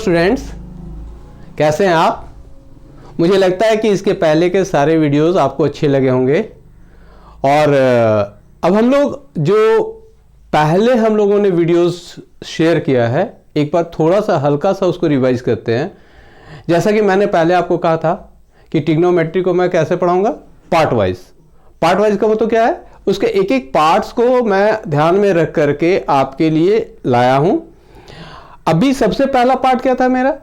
Students, कैसे हैं आप? मुझे लगता है कि इसके पहले के सारे वीडियोस आपको अच्छे लगे होंगे। और अब हम लोग जो पहले हम लोगों ने वीडियोस शेयर किया है, एक बार थोड़ा सा हल्का सा उसको रिवाइज करते हैं। जैसा कि मैंने पहले आपको कहा था कि ट्रिग्नोमेट्री को मैं कैसे पढ़ाऊंगा, पार्ट वाइज। पार्ट वाइज का मतलब क्या है, उसके एक एक पार्ट्स को मैं ध्यान में रख करके आपके लिए लाया हूं। अभी सबसे पहला पार्ट क्या था मेरा,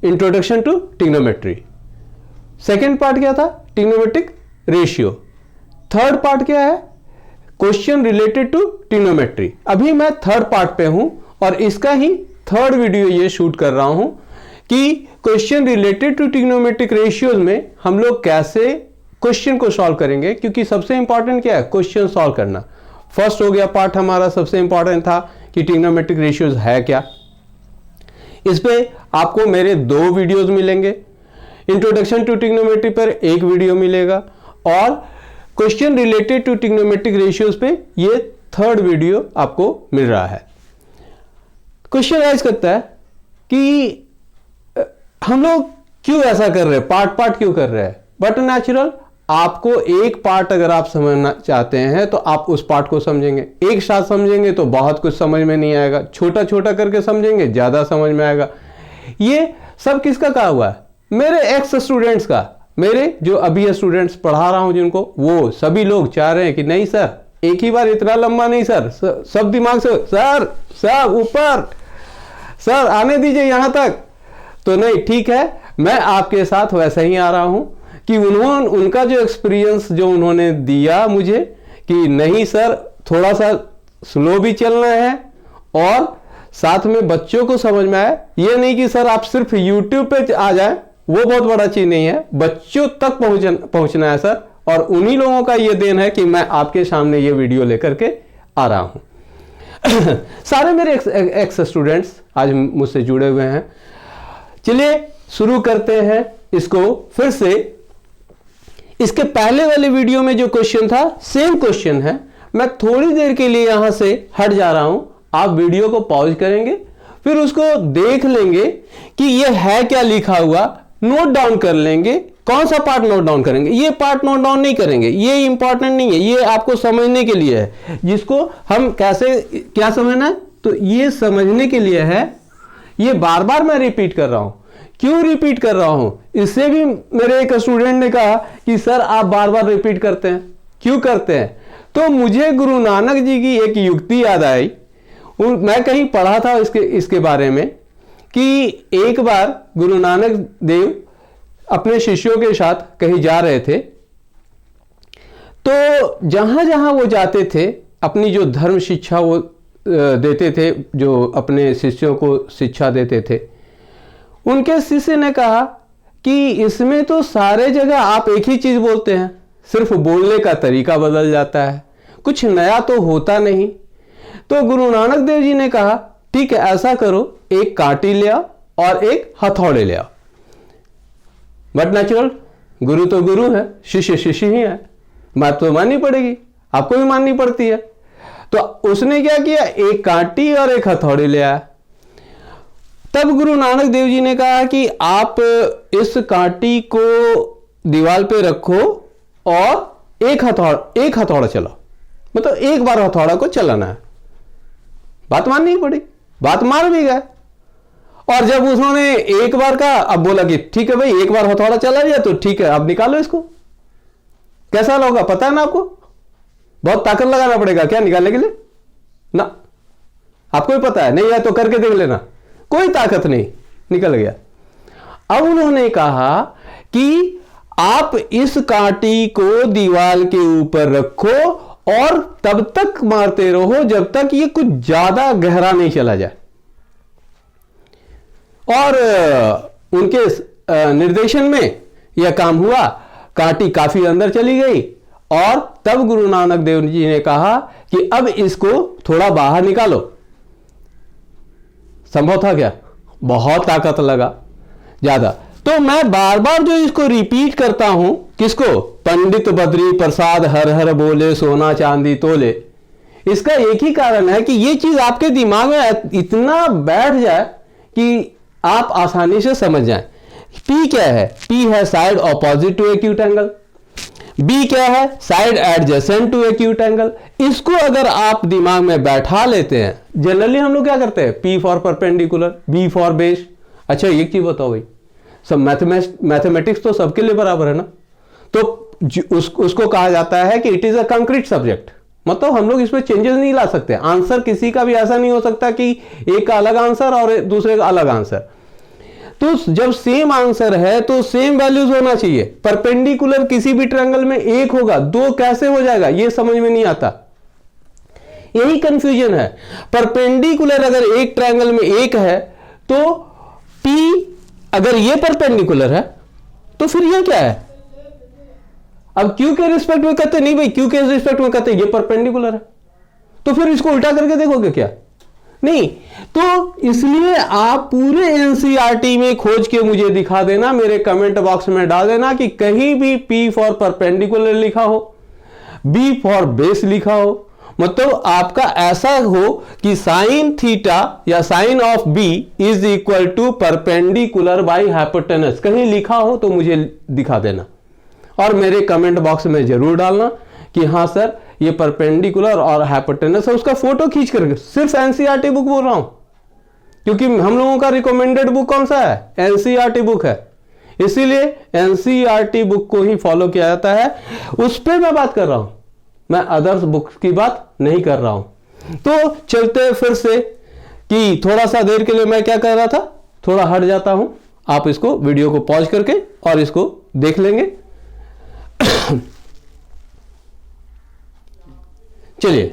introduction to trigonometry. Second part क्या था, ट्रिग्नोमेट्रिक रेशियो। थर्ड पार्ट क्या है, क्वेश्चन रिलेटेड टू ट्रिग्नोमेट्री। अभी मैं थर्ड पार्ट पे हूं और इसका ही थर्ड वीडियो ये शूट कर रहा हूं कि question related to trigonometric ratios में हम लोग कैसे क्वेश्चन को सॉल्व करेंगे, क्योंकि सबसे इंपॉर्टेंट क्या है, क्वेश्चन सॉल्व करना। फर्स्ट हो गया पार्ट हमारा, सबसे इंपॉर्टेंट था कि ट्रिग्नोमेट्रिक रेशियोज है क्या। इस पे आपको मेरे 2 वीडियोस मिलेंगे। इंट्रोडक्शन टू ट्रिग्नोमेट्री पर एक वीडियो मिलेगा और question related to trigonometric ratios पे ये थर्ड वीडियो आपको मिल रहा है। क्वेश्चन राइज करता है कि हम लोग क्यों ऐसा कर रहे हैं, पार्ट पार्ट क्यों कर रहे हैं। बट नेचुरल, आपको एक पार्ट अगर आप समझना चाहते हैं तो आप उस पार्ट को समझेंगे। एक साथ समझेंगे तो बहुत कुछ समझ में नहीं आएगा, छोटा छोटा करके समझेंगे ज्यादा समझ में आएगा। ये सब किसका कहा हुआ है, मेरे एक्स स्टूडेंट्स का। मेरे जो अभी स्टूडेंट्स पढ़ा रहा हूं जिनको, वो सभी लोग चाह रहे हैं कि नहीं सर, एक ही बार इतना लंबा नहीं सर, सब दिमाग से सर, सब ऊपर सर आने दीजिए यहां तक। तो नहीं, ठीक है, मैं आपके साथ वैसे ही आ रहा हूं कि उनका जो एक्सपीरियंस जो उन्होंने दिया मुझे कि नहीं सर, थोड़ा सा स्लो भी चलना है और साथ में बच्चों को समझ में आए। ये नहीं कि सर आप सिर्फ यूट्यूब पे आ जाए, वो बहुत बड़ा चीज नहीं है, बच्चों तक पहुंचना है सर। और उन्हीं लोगों का ये देन है कि मैं आपके सामने ये वीडियो लेकर के आ रहा हूं। सारे मेरे एक्स स्टूडेंट्स आज मुझसे जुड़े हुए हैं। चलिए शुरू करते हैं इसको फिर से। इसके पहले वाले वीडियो में जो क्वेश्चन था, सेम क्वेश्चन है। मैं थोड़ी देर के लिए यहां से हट जा रहा हूं, आप वीडियो को पॉज करेंगे, फिर उसको देख लेंगे कि ये है क्या लिखा हुआ, नोट डाउन कर लेंगे। कौन सा पार्ट नोट डाउन करेंगे, ये पार्ट नोट डाउन नहीं करेंगे, ये इंपॉर्टेंट नहीं है, ये आपको समझने के लिए है। जिसको हम कैसे क्या समझना है, तो ये समझने के लिए है। ये बार बार मैं रिपीट कर रहा हूं। क्यों रिपीट कर रहा हूं, इससे भी मेरे एक स्टूडेंट ने कहा कि सर आप बार बार रिपीट करते हैं, क्यों करते हैं। तो मुझे गुरु नानक जी की एक युक्ति याद आई। मैं कहीं पढ़ा था इसके बारे में कि एक बार गुरु नानक देव अपने शिष्यों के साथ कहीं जा रहे थे। तो जहां जहां वो जाते थे, अपनी जो धर्म शिक्षा वो देते थे, जो अपने शिष्यों को शिक्षा देते थे, उनके शिष्य ने कहा कि इसमें तो सारे जगह आप एक ही चीज बोलते हैं, सिर्फ बोलने का तरीका बदल जाता है, कुछ नया तो होता नहीं। तो गुरु नानक देव जी ने कहा ठीक है, ऐसा करो, एक कांटी ले आओ और एक हथौड़े ले आओ। बट नेचुरल, गुरु तो गुरु है, शिष्य शिष्य ही है, बात तो माननी पड़ेगी, आपको भी माननी पड़ती है। तो उसने क्या किया, एक कांटी और एक हथौड़े ले आया। तब गुरु नानक देव जी ने कहा कि आप इस कांटी को दीवार पे रखो और एक हथौड़ा चलाओ, मतलब एक बार हथौड़ा को चलाना है। बात माननी पड़ी, बात मान भी गए। और जब उन्होंने एक बार कहा, अब बोला कि ठीक है भाई, एक बार हथौड़ा चला गया तो ठीक है, अब निकालो इसको। कैसा होगा पता है ना आपको, बहुत ताकत लगाना पड़ेगा क्या निकालने के लिए ना, आपको भी पता है, नहीं है तो करके देख लेना, कोई ताकत नहीं, निकल गया। अब उन्होंने कहा कि आप इस कांटी को दीवार के ऊपर रखो और तब तक मारते रहो जब तक ये कुछ ज्यादा गहरा नहीं चला जाए। और उनके निर्देशन में यह काम हुआ, कांटी काफी अंदर चली गई। और तब गुरु नानक देव जी ने कहा कि अब इसको थोड़ा बाहर निकालो। संभव था क्या, बहुत ताकत लगा ज्यादा। तो मैं बार बार जो इसको रिपीट करता हूं, किसको, पंडित बद्री प्रसाद हर हर बोले सोना चांदी तोले, इसका एक ही कारण है कि ये चीज आपके दिमाग में इतना बैठ जाए कि आप आसानी से समझ जाएं। P क्या है? P है side opposite to acute angle. B क्या है? Side adjacent to acute angle. इसको अगर आप दिमाग में बैठा लेते हैं, जनरली हम लोग क्या करते हैं? P for perpendicular, B for base. अच्छा एक चीज बताओ भाई, सब मैथमेटिक्स तो सबके लिए बराबर है ना, तो उसको कहा जाता है कि it is a concrete subject, मतलब हम लोग इसमें चेंजेस नहीं ला सकते। आंसर किसी का भी ऐसा नहीं हो सकता कि एक का अलग आंसर और दूसरे का अलग आंसर। तो जब सेम आंसर है तो सेम वैल्यूज होना चाहिए। परपेंडिकुलर किसी भी ट्रायंगल में एक होगा, दो कैसे हो जाएगा ये समझ में नहीं आता, यही कंफ्यूजन है। परपेंडिकुलर अगर एक ट्रायंगल में एक है तो P अगर ये परपेंडिकुलर है तो फिर ये क्या है? अब Q के रिस्पेक्ट में कहते नहीं भाई, Q के रिस्पेक्ट में कहते ये परपेंडिकुलर है, तो फिर इसको उल्टा करके देखोगे क्या? नहीं। तो इसलिए आप पूरे एनसीईआरटी में खोज के मुझे दिखा देना, मेरे कमेंट बॉक्स में डाल देना कि कहीं भी P फॉर परपेंडिकुलर लिखा हो, B फॉर बेस लिखा हो, मतलब आपका ऐसा हो कि साइन थीटा या sine of B is equal to perpendicular by hypotenuse, कहीं लिखा हो तो मुझे दिखा देना और मेरे कमेंट बॉक्स में जरूर डालना कि हाँ सर ये परपेंडिकुलर और हाइपोटेनस है। उसका फोटो खींच करके, सिर्फ एनसीईआरटी बुक बोल रहा हूं क्योंकि हम लोगों का रिकमेंडेड बुक कौन सा है? एनसीईआरटी बुक है, इसीलिए एनसीईआरटी बुक को ही फॉलो किया जाता है, उस पर मैं बात कर रहा हूं, मैं अदर्स बुक्स की बात नहीं कर रहा हूं। तो चलते फिर से कि थोड़ा सा देर के लिए मैं क्या कर रहा था, थोड़ा हट जाता हूं, आप इसको वीडियो को पॉज करके और इसको देख लेंगे। चलिए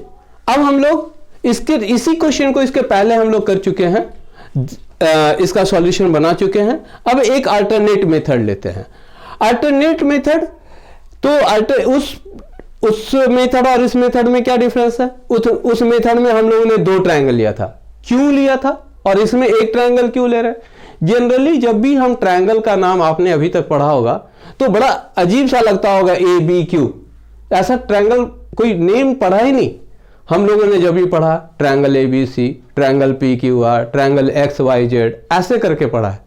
अब हम लोग इसी क्वेश्चन को इसके पहले हम लोग कर चुके हैं, इसका सॉल्यूशन बना चुके हैं। अब एक अल्टरनेट मेथड लेते हैं। अल्टरनेट मेथड, तो उस मेथड और इस मेथड में क्या डिफरेंस है? उस मेथड में हम लोगों ने दो ट्रायंगल लिया था, क्यों लिया था, और इसमें एक ट्रायंगल क्यों ले रहे हैं? जनरली जब भी हम ट्रायंगल का नाम आपने अभी तक पढ़ा होगा तो बड़ा अजीब सा लगता होगा, ए बी क्यू, ऐसा ट्रायंगल कोई नेम पढ़ा ही नहीं हम लोगों ने। जब भी पढ़ा triangle A B C, triangle P Q R, triangle X Y Z, ऐसे करके पढ़ा है।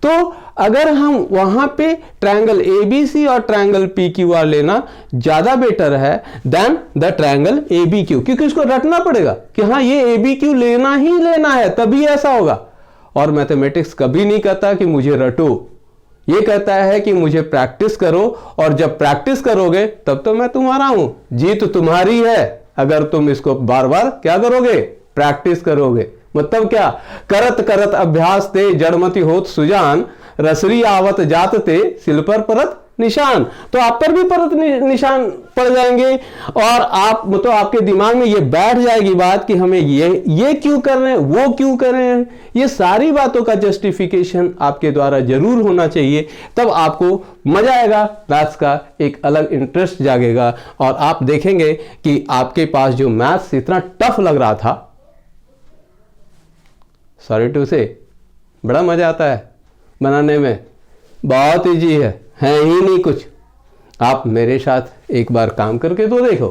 तो अगर हम वहां पे ट्रायंगल ए बी सी और ट्रायंगल पी क्यू आर लेना ज्यादा बेटर है than the triangle A B Q, क्योंकि इसको रटना पड़ेगा कि हाँ ये ए बी क्यू लेना ही लेना है, तभी ऐसा होगा। और मैथमेटिक्स कभी नहीं कहता कि मुझे रटो, ये कहता है कि मुझे प्रैक्टिस करो, और जब प्रैक्टिस करोगे तब तो मैं तुम्हारा हूं, जीत तुम्हारी है अगर तुम इसको बार बार क्या करोगे? प्रैक्टिस करोगे। मतलब क्या? करत करत अभ्यास ते जड़मति होत सुजान, रसरी आवत जात ते सिल पर परत निशान। तो आप पर भी परत निशान पड़ जाएंगे और आप मतलब आपके दिमाग में ये बैठ जाएगी बात कि हमें ये क्यों कर रहे हैं, वो क्यों कर रहे हैं। ये सारी बातों का जस्टिफिकेशन आपके द्वारा जरूर होना चाहिए, तब आपको मजा आएगा, मैथ्स का एक अलग इंटरेस्ट जागेगा और आप देखेंगे कि आपके पास जो मैथ्स इतना टफ लग रहा था, सॉरी टू से, बड़ा मजा आता है बनाने में, बहुत इजी है ही नहीं कुछ। आप मेरे साथ एक बार काम करके तो देखो।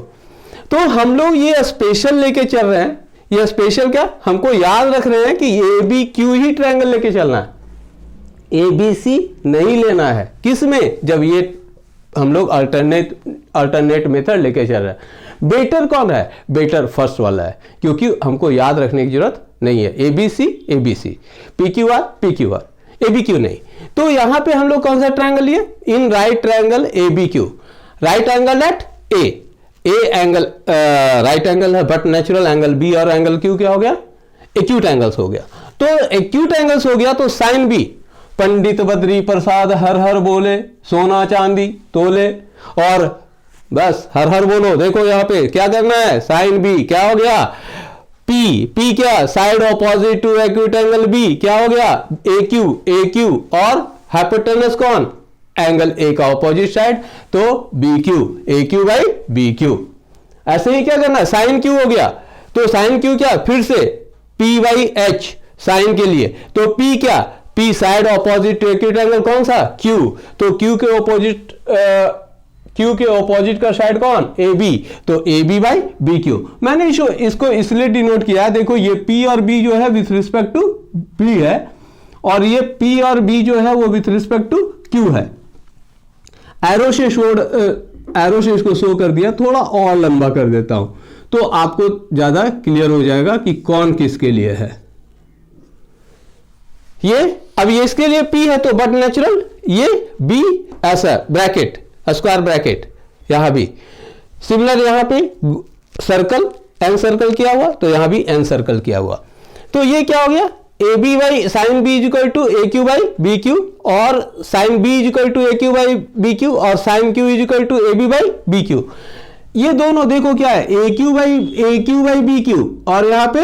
तो हम लोग ये स्पेशल लेके चल रहे हैं। ये स्पेशल क्या, हमको याद रख रहे हैं कि ए बी क्यू ही ट्रायंगल लेके चलना है, ए बी सी नहीं लेना है। किसमें? जब ये हम लोग अल्टरनेट मेथड लेके चल रहे हैं। बेटर कौन है? बेटर फर्स्ट वाला है, क्योंकि हमको याद रखने की जरूरत नहीं है। A B C, P Q R, A B Q नहीं। तो यहां पे हम लोग कौन सा ट्रायंगल लिए? In right triangle A B Q, right angle at A angle right angle है, बट नेचुरल एंगल बी और एंगल क्यू क्या हो गया? एक्यूट एंगल्स हो गया। तो एक्यूट एंगल्स हो गया तो साइन बी, पंडित बद्री प्रसाद हर हर बोले, सोना चांदी तोले, और बस हर हर बोलो। देखो यहां पे क्या करना है, साइन बी क्या हो गया? पी क्या? Side opposite to acute angle B, क्या हो गया? ए क्यू, और हाइपोटेनस कौन? एंगल ए का ऑपोजिट साइड, तो B Q, A Q by B Q. ऐसे ही क्या करना है, साइन क्यू हो गया, तो साइन क्यू क्या? फिर से पी बाई एच साइन के लिए, तो पी क्या? P side opposite to acute angle कौन सा? क्यू, तो क्यू के ऑपोजिट का साइड कौन? ए बी, तो A B by B Q. मैंने इसको इसलिए डिनोट किया, देखो ये पी और बी जो है विथ रिस्पेक्ट टू बी है, और ये P और B जो है वो विथ रिस्पेक्ट टू Q है। एरो से इसको शो कर दिया, थोड़ा और लंबा कर देता हूं तो आपको ज्यादा क्लियर हो जाएगा कि कौन किसके लिए है। अब ये इसके लिए P है तो बट नेचुरल, ये B ऐसा ब्रैकेट, स्क्वायर ब्रैकेट यहां भी सिमिलर, यहां पे सर्कल एन सर्कल किया हुआ तो यहां भी एन सर्कल किया हुआ। तो ये क्या हो गया, A B by sine B is equal to A Q by B Q, और sine B is equal to A Q by B Q, और sine Q is equal to A B by B Q. ये दोनों देखो क्या है, A Q by B Q, और यहां पे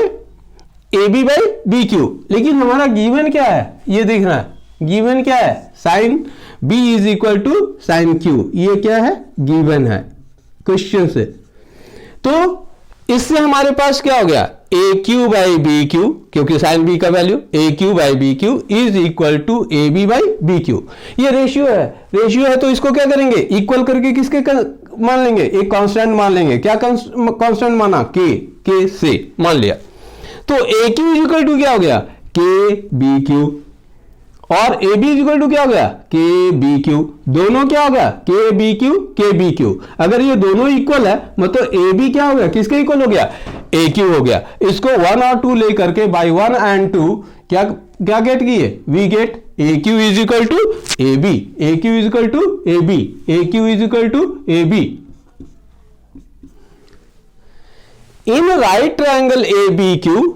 A B by B Q. लेकिन हमारा गिवन क्या है, ये देखना है, गिवन क्या है, sine B is equal to sine Q, ये क्या है, गिवन है क्वेश्चन से। तो इससे हमारे पास क्या हो गया, A Q by B Q, क्योंकि साइन बी का value A Q by B Q is equal to A B by B Q. ये रेशियो है तो इसको क्या करेंगे, इक्वल करके किसके मान लेंगे, एक कांस्टेंट मान लेंगे। क्या कांस्टेंट माना, के से मान लिया। तो A Q is equal to क्या हो गया, के बी क्यू, और A B is equal to क्या हो गया, के बी क्यू। दोनों क्या हो गया, के बी क्यू। अगर ये दोनों इक्वल है मतलब ए बी क्या हो गया, किसके इक्वल हो गया, ए क्यू हो गया। इसको 1 और 2 लेकर के बाई 1 एंड 2 क्या गेट किए, we get A Q is equal to A B, A Q is equal to A B, A Q is equal to A B. In right triangle A B Q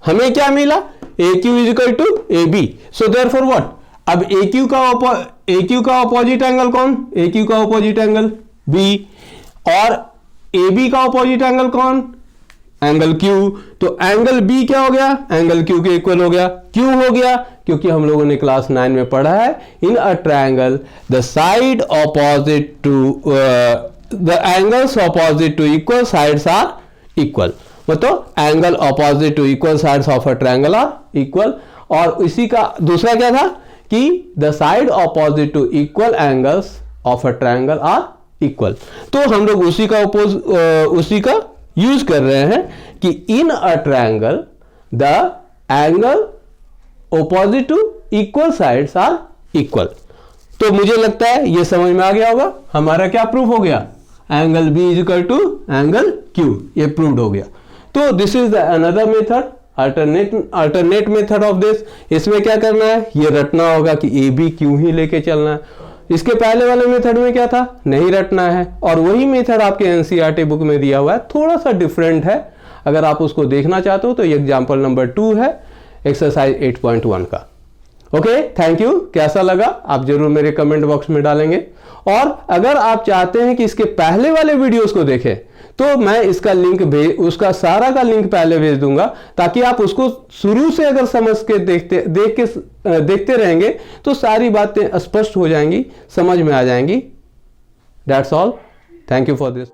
हमें क्या मिला, A Q is equal to A B. So therefore what, अब A Q का opposite angle कौन, A Q का opposite angle B, और A B का opposite angle कौन, एंगल क्यू। तो एंगल बी क्या हो गया, एंगल क्यू के इक्वल हो गया। क्यों हो गया, क्योंकि हम लोगों ने क्लास 9 में पढ़ा है, in a triangle the side opposite to the angles opposite to equal sides are equal. मतलब angle opposite to equal sides of a triangle are equal. और इसी का दूसरा क्या था कि the side opposite to equal angles of a triangle are equal. तो हम लोग उसी का यूज कर रहे हैं कि in a triangle the angle opposite to equal sides are equal. तो मुझे लगता है ये समझ में आ गया होगा। हमारा क्या प्रूफ हो गया, angle B is equal to angle Q, ये प्रूव्ड हो गया। तो this is the another method, alternate method of this. इसमें क्या करना है, ये रटना होगा कि ए बी क्यों ही लेके चलना है। इसके पहले वाले मेथड में क्या था, नहीं रटना है, और वही मेथड आपके एनसीईआरटी बुक में दिया हुआ है, थोड़ा सा डिफरेंट है। अगर आप उसको देखना चाहते हो तो ये एग्जाम्पल नंबर 2 है एक्सरसाइज 8.1 का। Okay, thank you. कैसा लगा आप जरूर मेरे कमेंट बॉक्स में डालेंगे। और अगर आप चाहते हैं कि इसके पहले वाले वीडियोस को देखें तो मैं इसका लिंक उसका सारा का लिंक पहले भेज दूंगा, ताकि आप उसको शुरू से अगर समझ के देखते रहेंगे तो सारी बातें स्पष्ट हो जाएंगी, समझ में आ जाएंगी। That's all, thank you for this.